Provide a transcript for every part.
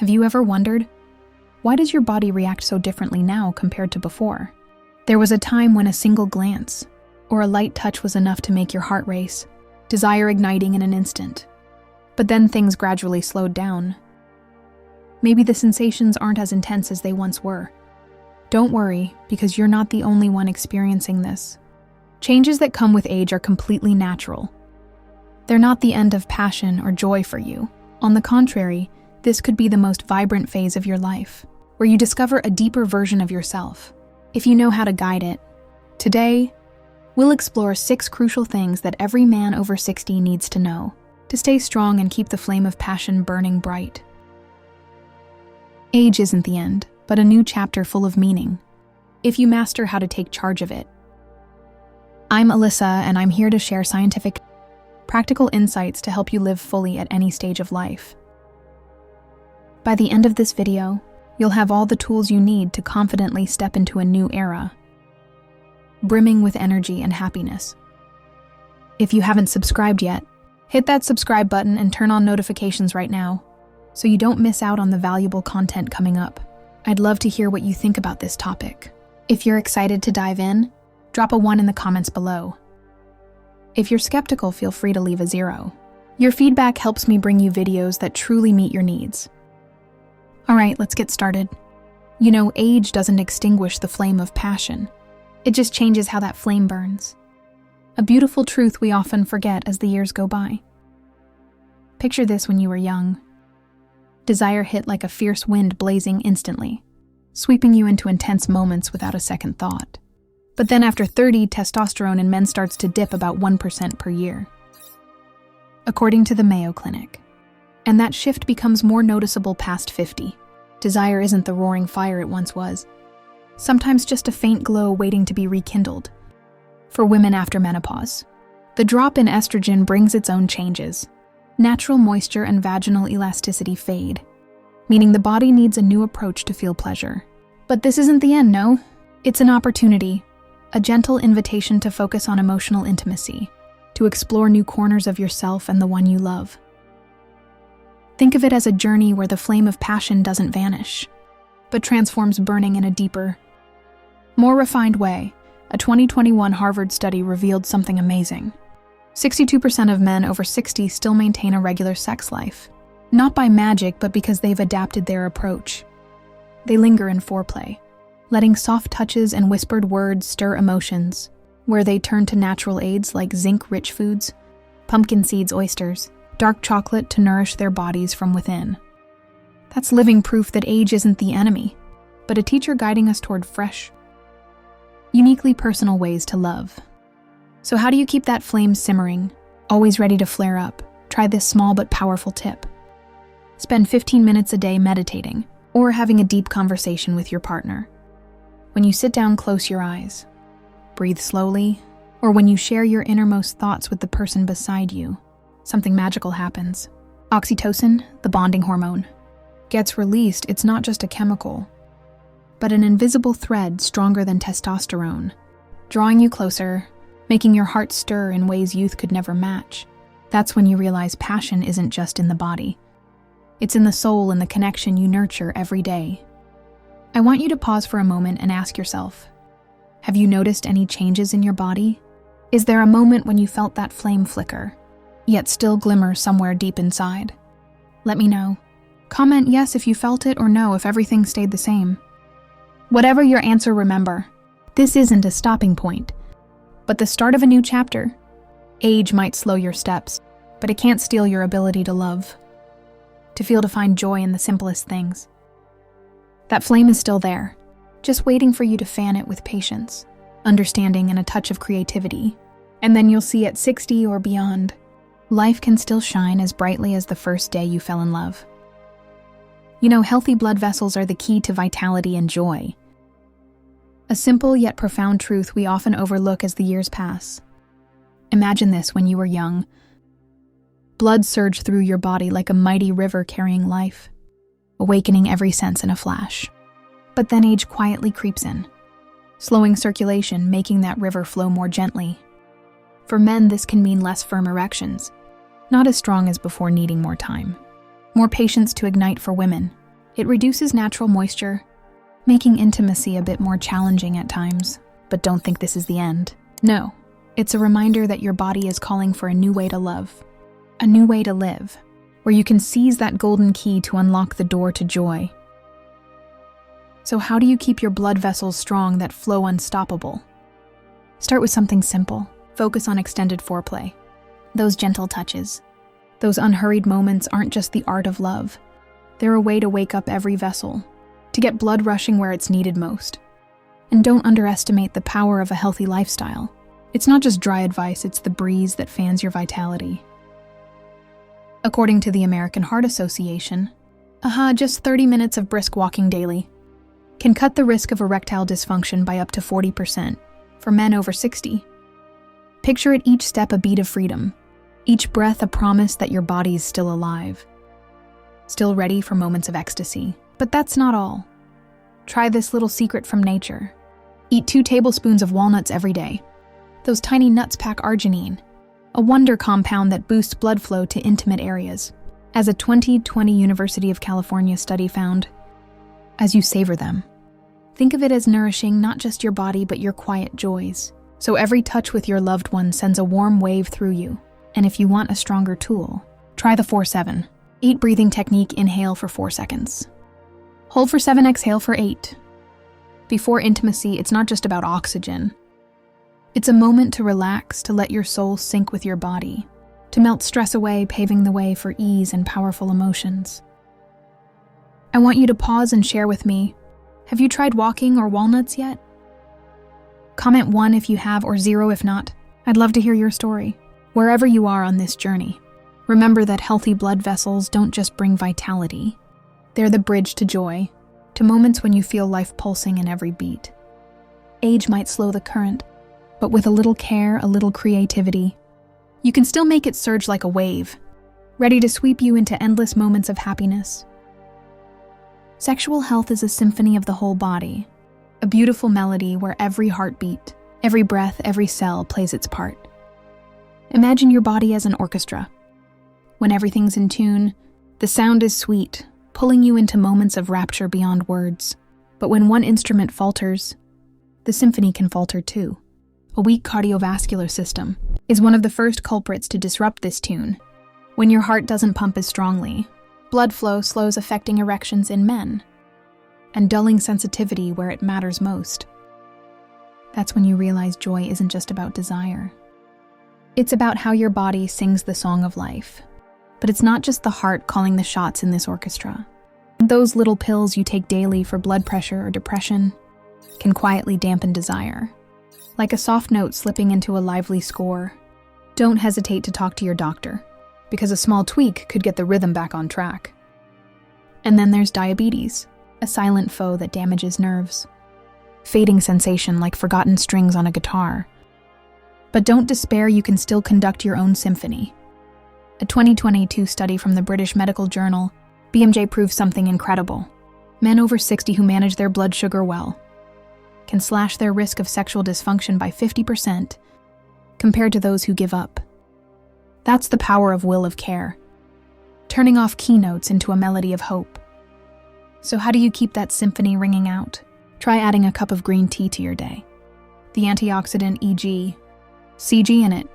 Have you ever wondered, why does your body react so differently now compared to before? There was a time when a single glance or a light touch was enough to make your heart race, desire igniting in an instant. But then things gradually slowed down. Maybe the sensations aren't as intense as they once were. Don't worry, because you're not the only one experiencing this. Changes that come with age are completely natural. They're not the end of passion or joy for you. On the contrary, this could be the most vibrant phase of your life, where you discover a deeper version of yourself, if you know how to guide it. Today, we'll explore 6 crucial things that every man over 60 needs to know to stay strong and keep the flame of passion burning bright. Age isn't the end, but a new chapter full of meaning, if you master how to take charge of it. I'm Alyssa, and I'm here to share scientific, practical insights to help you live fully at any stage of life. By the end of this video, you'll have all the tools you need to confidently step into a new era, brimming with energy and happiness. If you haven't subscribed yet, hit that subscribe button and turn on notifications right now, so you don't miss out on the valuable content coming up. I'd love to hear what you think about this topic. If you're excited to dive in, drop a 1 in the comments below. If you're skeptical, feel free to leave a 0. Your feedback helps me bring you videos that truly meet your needs. Alright, let's get started. You know, age doesn't extinguish the flame of passion. It just changes how that flame burns. A beautiful truth we often forget as the years go by. Picture this when you were young. Desire hit like a fierce wind blazing instantly, sweeping you into intense moments without a second thought. But then after 30, testosterone in men starts to dip about 1% per year, according to the Mayo Clinic. And that shift becomes more noticeable past 50. Desire isn't the roaring fire it once was. Sometimes just a faint glow waiting to be rekindled. For women after menopause, the drop in estrogen brings its own changes. Natural moisture and vaginal elasticity fade, meaning the body needs a new approach to feel pleasure. But this isn't the end, no. It's an opportunity, a gentle invitation to focus on emotional intimacy, to explore new corners of yourself and the one you love. Think of it as a journey where the flame of passion doesn't vanish, but transforms burning in a deeper, more refined way. A 2021 Harvard study revealed something amazing. 62% of men over 60 still maintain a regular sex life, not by magic, but because they've adapted their approach. They linger in foreplay, letting soft touches and whispered words stir emotions, where they turn to natural aids like zinc-rich foods, pumpkin seeds, oysters, dark chocolate to nourish their bodies from within. That's living proof that age isn't the enemy, but a teacher guiding us toward fresh, uniquely personal ways to love. So how do you keep that flame simmering, always ready to flare up? Try this small but powerful tip. Spend 15 minutes a day meditating or having a deep conversation with your partner. When you sit down, close your eyes. Breathe slowly, or when you share your innermost thoughts with the person beside you, something magical happens. Oxytocin, the bonding hormone, gets released. It's not just a chemical, but an invisible thread stronger than testosterone, drawing you closer, making your heart stir in ways youth could never match. That's when you realize passion isn't just in the body. It's in the soul and the connection you nurture every day. I want you to pause for a moment and ask yourself, have you noticed any changes in your body? Is there a moment when you felt that flame flicker, yet still glimmer somewhere deep inside? Let me know. Comment yes if you felt it, or no if everything stayed the same. Whatever your answer, remember, this isn't a stopping point, but the start of a new chapter. Age might slow your steps, but it can't steal your ability to love, to feel, to find joy in the simplest things. That flame is still there, just waiting for you to fan it with patience, understanding, and a touch of creativity. And then you'll see at 60 or beyond, life can still shine as brightly as the first day you fell in love. You know, healthy blood vessels are the key to vitality and joy. A simple yet profound truth we often overlook as the years pass. Imagine this when you were young. Blood surged through your body like a mighty river carrying life, awakening every sense in a flash. But then age quietly creeps in, slowing circulation, making that river flow more gently. For men, this can mean less firm erections, not as strong as before, needing more time. More patience to ignite for women, It reduces natural moisture, making intimacy a bit more challenging at times. But don't think this is the end. No, it's a reminder that your body is calling for a new way to love, a new way to live, where you can seize that golden key to unlock the door to joy. So how do you keep your blood vessels strong that flow unstoppable? Start with something simple. Focus on extended foreplay. Those gentle touches. Those unhurried moments aren't just the art of love. They're a way to wake up every vessel, to get blood rushing where it's needed most. And don't underestimate the power of a healthy lifestyle. It's not just dry advice, it's the breeze that fans your vitality. According to the American Heart Association, just 30 minutes of brisk walking daily can cut the risk of erectile dysfunction by up to 40% for men over 60. Picture at each step a beat of freedom, each breath a promise that your body is still alive, still ready for moments of ecstasy. But that's not all. Try this little secret from nature. Eat 2 tablespoons of walnuts every day. Those tiny nuts pack arginine, a wonder compound that boosts blood flow to intimate areas, as a 2020 University of California study found. As you savor them, think of it as nourishing not just your body but your quiet joys. So every touch with your loved one sends a warm wave through you. And if you want a stronger tool, try the 4-7. 8 breathing technique. Inhale for 4 seconds. Hold for 7, exhale for 8. Before intimacy, it's not just about oxygen. It's a moment to relax, to let your soul sync with your body, to melt stress away, paving the way for ease and powerful emotions. I want you to pause and share with me, have you tried walking or walnuts yet? Comment 1 if you have or 0 if not. I'd love to hear your story. Wherever you are on this journey, remember that healthy blood vessels don't just bring vitality. They're the bridge to joy, to moments when you feel life pulsing in every beat. Age might slow the current, but with a little care, a little creativity, you can still make it surge like a wave, ready to sweep you into endless moments of happiness. Sexual health is a symphony of the whole body, a beautiful melody where every heartbeat, every breath, every cell plays its part. Imagine your body as an orchestra. When everything's in tune, the sound is sweet, pulling you into moments of rapture beyond words. But when one instrument falters, the symphony can falter too. A weak cardiovascular system is one of the first culprits to disrupt this tune. When your heart doesn't pump as strongly, blood flow slows, affecting erections in men and dulling sensitivity where it matters most. That's when you realize joy isn't just about desire. It's about how your body sings the song of life. But it's not just the heart calling the shots in this orchestra. Those little pills you take daily for blood pressure or depression can quietly dampen desire. Like a soft note slipping into a lively score, don't hesitate to talk to your doctor, because a small tweak could get the rhythm back on track. And then there's diabetes, a silent foe that damages nerves. Fading sensation like forgotten strings on a guitar. But don't despair, you can still conduct your own symphony. A 2022 study from the British Medical Journal, BMJ, proves something incredible. Men over 60 who manage their blood sugar well can slash their risk of sexual dysfunction by 50% compared to those who give up. That's the power of will of care, turning off keynotes into a melody of hope. So how do you keep that symphony ringing out? Try adding a cup of green tea to your day. The antioxidant e.g. CG in it,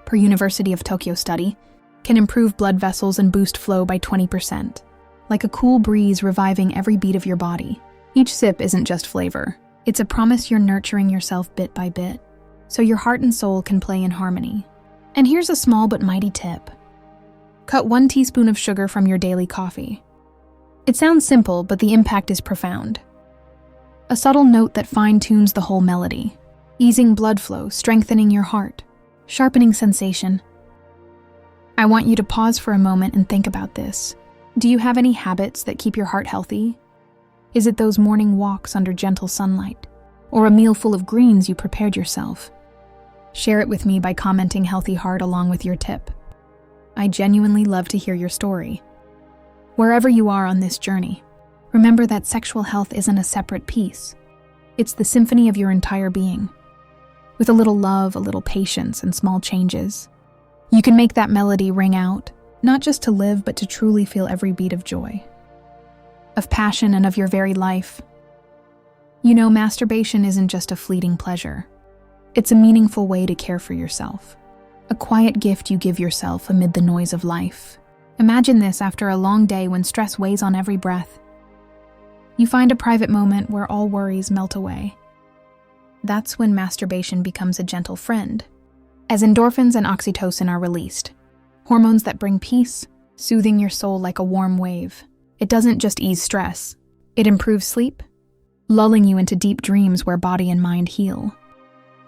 per University of Tokyo study, can improve blood vessels and boost flow by 20%, like a cool breeze reviving every beat of your body. Each sip isn't just flavor. It's a promise you're nurturing yourself bit by bit, so your heart and soul can play in harmony. And here's a small but mighty tip. Cut 1 teaspoon of sugar from your daily coffee. It sounds simple, but the impact is profound. A subtle note that fine-tunes the whole melody, easing blood flow, strengthening your heart, sharpening sensation. I want you to pause for a moment and think about this. Do you have any habits that keep your heart healthy? Is it those morning walks under gentle sunlight, or a meal full of greens you prepared yourself? Share it with me by commenting Healthy Heart along with your tip. I genuinely love to hear your story. Wherever you are on this journey, remember that sexual health isn't a separate piece. It's the symphony of your entire being. With a little love, a little patience, and small changes, you can make that melody ring out, not just to live, but to truly feel every beat of joy. of passion, and of your very life. You know, masturbation isn't just a fleeting pleasure. It's a meaningful way to care for yourself. A quiet gift you give yourself amid the noise of life. Imagine this after a long day when stress weighs on every breath. You find a private moment where all worries melt away. That's when masturbation becomes a gentle friend, as endorphins and oxytocin are released, hormones that bring peace, soothing your soul like a warm wave. It doesn't just ease stress, it improves sleep, lulling you into deep dreams where body and mind heal.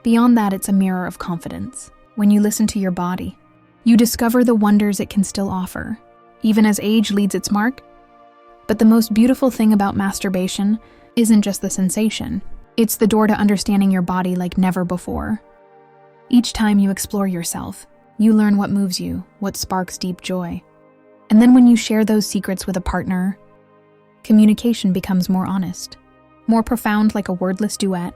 Beyond that, it's a mirror of confidence. When you listen to your body, you discover the wonders it can still offer, even as age leads its mark. But the most beautiful thing about masturbation isn't just the sensation. It's the door to understanding your body like never before. Each time you explore yourself, you learn what moves you, what sparks deep joy. And then when you share those secrets with a partner, communication becomes more honest, more profound, like a wordless duet.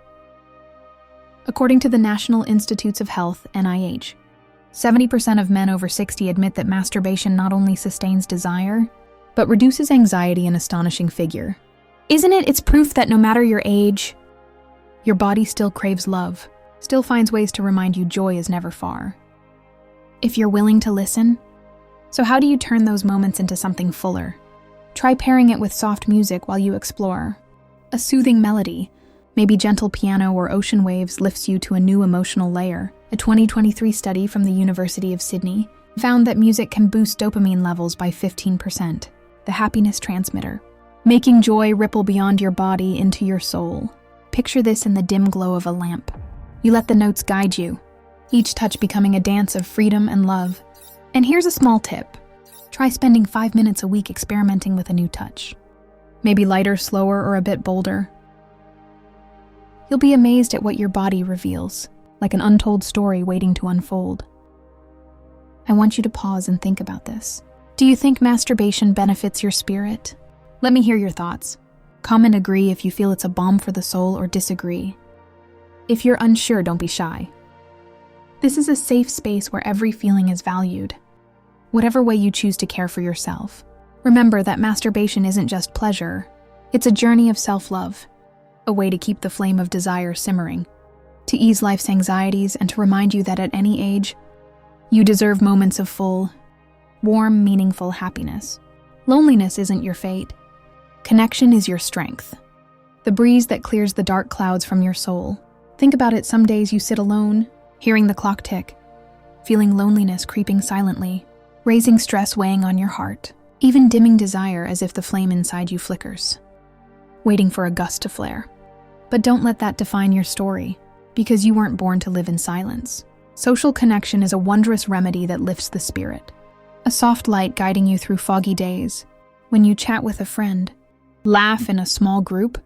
According to the National Institutes of Health, NIH, 70% of men over 60 admit that masturbation not only sustains desire, but reduces anxiety, an astonishing figure. Isn't it? It's proof that no matter your age, your body still craves love, still finds ways to remind you joy is never far. If you're willing to listen. So how do you turn those moments into something fuller? Try pairing it with soft music while you explore. A soothing melody, maybe gentle piano or ocean waves, lifts you to a new emotional layer. A 2023 study from the University of Sydney found that music can boost dopamine levels by 15%, the happiness transmitter, making joy ripple beyond your body into your soul. Picture this in the dim glow of a lamp. You let the notes guide you, each touch becoming a dance of freedom and love. And here's a small tip. Try spending 5 minutes a week experimenting with a new touch. Maybe lighter, slower, or a bit bolder. You'll be amazed at what your body reveals, like an untold story waiting to unfold. I want you to pause and think about this. Do you think masturbation benefits your spirit? Let me hear your thoughts. Comment agree if you feel it's a balm for the soul, or disagree. If you're unsure, don't be shy. This is a safe space where every feeling is valued, whatever way you choose to care for yourself. Remember that masturbation isn't just pleasure, it's a journey of self-love, a way to keep the flame of desire simmering, to ease life's anxieties and to remind you that at any age, you deserve moments of full, warm, meaningful happiness. Loneliness isn't your fate. Connection is your strength, the breeze that clears the dark clouds from your soul. Think about it, some days you sit alone, hearing the clock tick, feeling loneliness creeping silently, raising stress weighing on your heart, even dimming desire as if the flame inside you flickers, waiting for a gust to flare. But don't let that define your story, because you weren't born to live in silence. Social connection is a wondrous remedy that lifts the spirit, a soft light guiding you through foggy days. When you chat with a friend, laugh in a small group,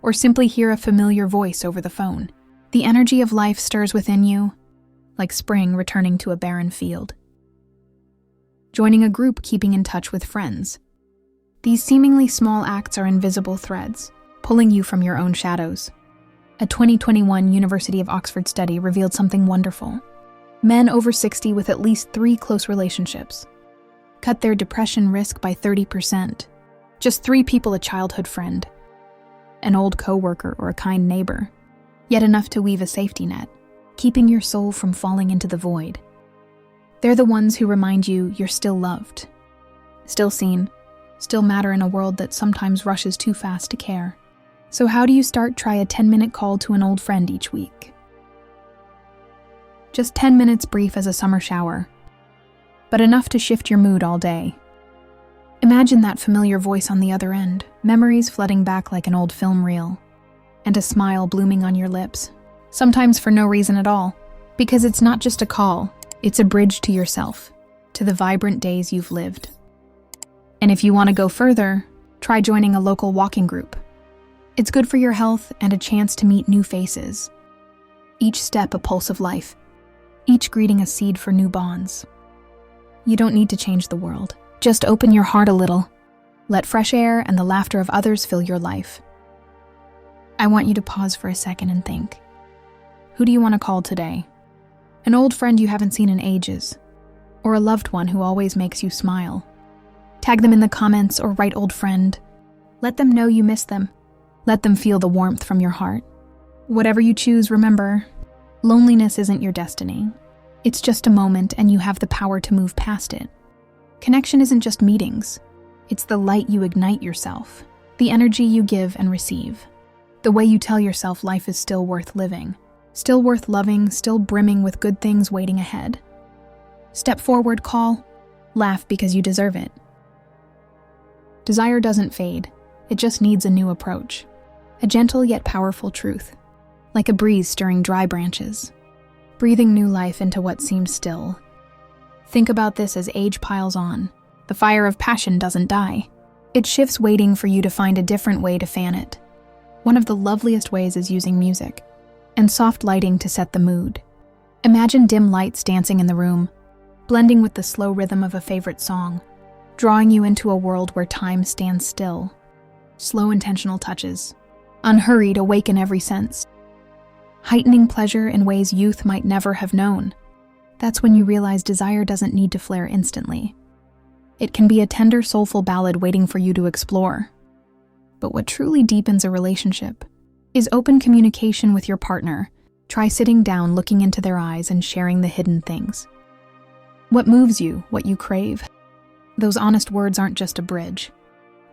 or simply hear a familiar voice over the phone, the energy of life stirs within you, like spring returning to a barren field. Joining a group, keeping in touch with friends. These seemingly small acts are invisible threads, pulling you from your own shadows. A 2021 University of Oxford study revealed something wonderful. Men over 60 with at least 3 close relationships cut their depression risk by 30%. Just 3 people: a childhood friend, an old coworker, or a kind neighbor. Yet enough to weave a safety net, keeping your soul from falling into the void. They're the ones who remind you you're still loved, still seen, still matter in a world that sometimes rushes too fast to care. So how do you start? Try a 10-minute call to an old friend each week. Just 10 minutes, brief as a summer shower, but enough to shift your mood all day. Imagine that familiar voice on the other end, memories flooding back like an old film reel, and a smile blooming on your lips, sometimes for no reason at all, because it's not just a call, it's a bridge to yourself, to the vibrant days you've lived. And if you want to go further, try joining a local walking group. It's good for your health and a chance to meet new faces. Each step a pulse of life, each greeting a seed for new bonds. You don't need to change the world. Just open your heart a little. Let fresh air and the laughter of others fill your life. I want you to pause for a second and think. Who do you want to call today? An old friend you haven't seen in ages, or a loved one who always makes you smile? Tag them in the comments or write "old friend" Let them know you miss them. Let them feel the warmth from your heart. Whatever you choose, remember, loneliness isn't your destiny. It's just a moment, and you have the power to move past it. Connection isn't just meetings. It's the light you ignite yourself, the energy you give and receive, the way you tell yourself life is still worth living, still worth loving, still brimming with good things waiting ahead. Step forward, call, laugh because you deserve it. Desire doesn't fade. It just needs a new approach. A gentle yet powerful truth, like a breeze stirring dry branches, breathing new life into what seems still. Think about this as age piles on. The fire of passion doesn't die. It shifts, waiting for you to find a different way to fan it. One of the loveliest ways is using music and soft lighting to set the mood. Imagine dim lights dancing in the room, blending with the slow rhythm of a favorite song, drawing you into a world where time stands still. Slow, intentional touches, unhurried, awaken every sense, heightening pleasure in ways youth might never have known. That's when you realize desire doesn't need to flare instantly. It can be a tender, soulful ballad waiting for you to explore. But what truly deepens a relationship is open communication with your partner. Try sitting down, looking into their eyes, and sharing the hidden things. What moves you, what you crave. Those honest words aren't just a bridge.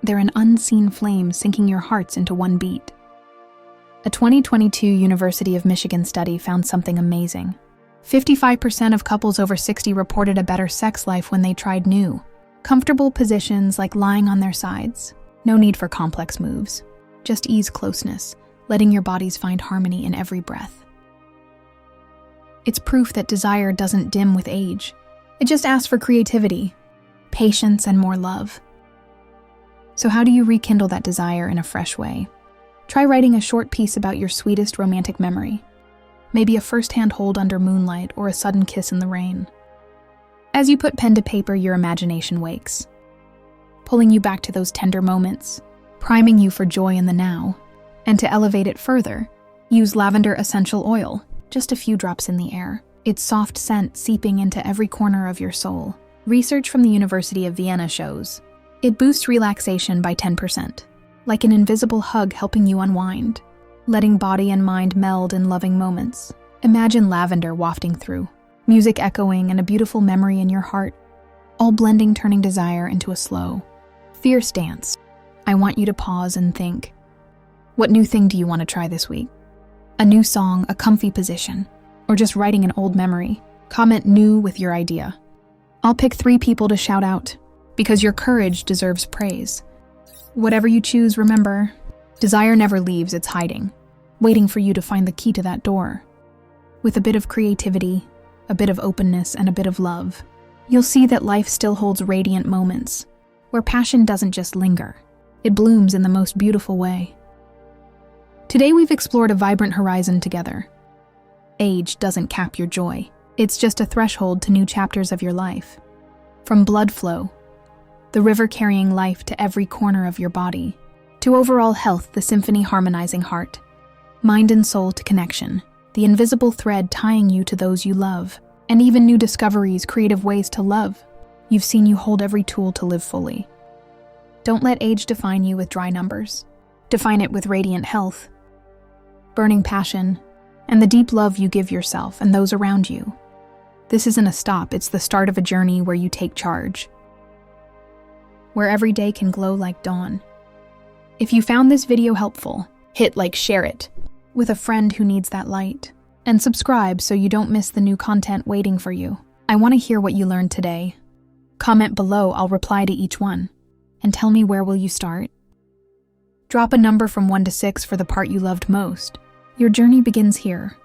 They're an unseen flame sinking your hearts into one beat. A 2022 University of Michigan study found something amazing. 55% of couples over 60 reported a better sex life when they tried new, comfortable positions like lying on their sides. No need for complex moves. Just ease closeness, letting your bodies find harmony in every breath. It's proof that desire doesn't dim with age. It just asks for creativity, patience, and more love. So how do you rekindle that desire in a fresh way? Try writing a short piece about your sweetest romantic memory. Maybe a first-hand hold under moonlight or a sudden kiss in the rain. As you put pen to paper, your imagination wakes, pulling you back to those tender moments, priming you for joy in the now. And to elevate it further, use lavender essential oil, just a few drops in the air. Its soft scent seeping into every corner of your soul. Research from the University of Vienna shows it boosts relaxation by 10%, like an invisible hug helping you unwind, letting body and mind meld in loving moments. Imagine lavender wafting through, music echoing, and a beautiful memory in your heart, all blending, turning desire into a slow, fierce dance. I want you to pause and think. What new thing do you want to try this week? A new song, a comfy position, or just writing an old memory? Comment new with your idea. I'll pick 3 people to shout out, because your courage deserves praise. Whatever you choose, remember, desire never leaves, it's hiding, waiting for you to find the key to that door. With a bit of creativity, a bit of openness, and a bit of love, you'll see that life still holds radiant moments, where passion doesn't just linger, it blooms in the most beautiful way. Today we've explored a vibrant horizon together. Age doesn't cap your joy, it's just a threshold to new chapters of your life. From blood flow, the river carrying life to every corner of your body, to overall health, the symphony harmonizing heart, mind and soul to connection, the invisible thread tying you to those you love, and even new discoveries, creative ways to love. You've seen you hold every tool to live fully. Don't let age define you with dry numbers. Define it with radiant health, burning passion, and the deep love you give yourself and those around you. This isn't a stop, it's the start of a journey where you take charge, where every day can glow like dawn. If you found this video helpful, hit like, share it with a friend who needs that light, and subscribe so you don't miss the new content waiting for you. I want to hear what you learned today. Comment below, I'll reply to each one. And tell me, where will you start? Drop a number from 1 to 6 for the part you loved most. Your journey begins here,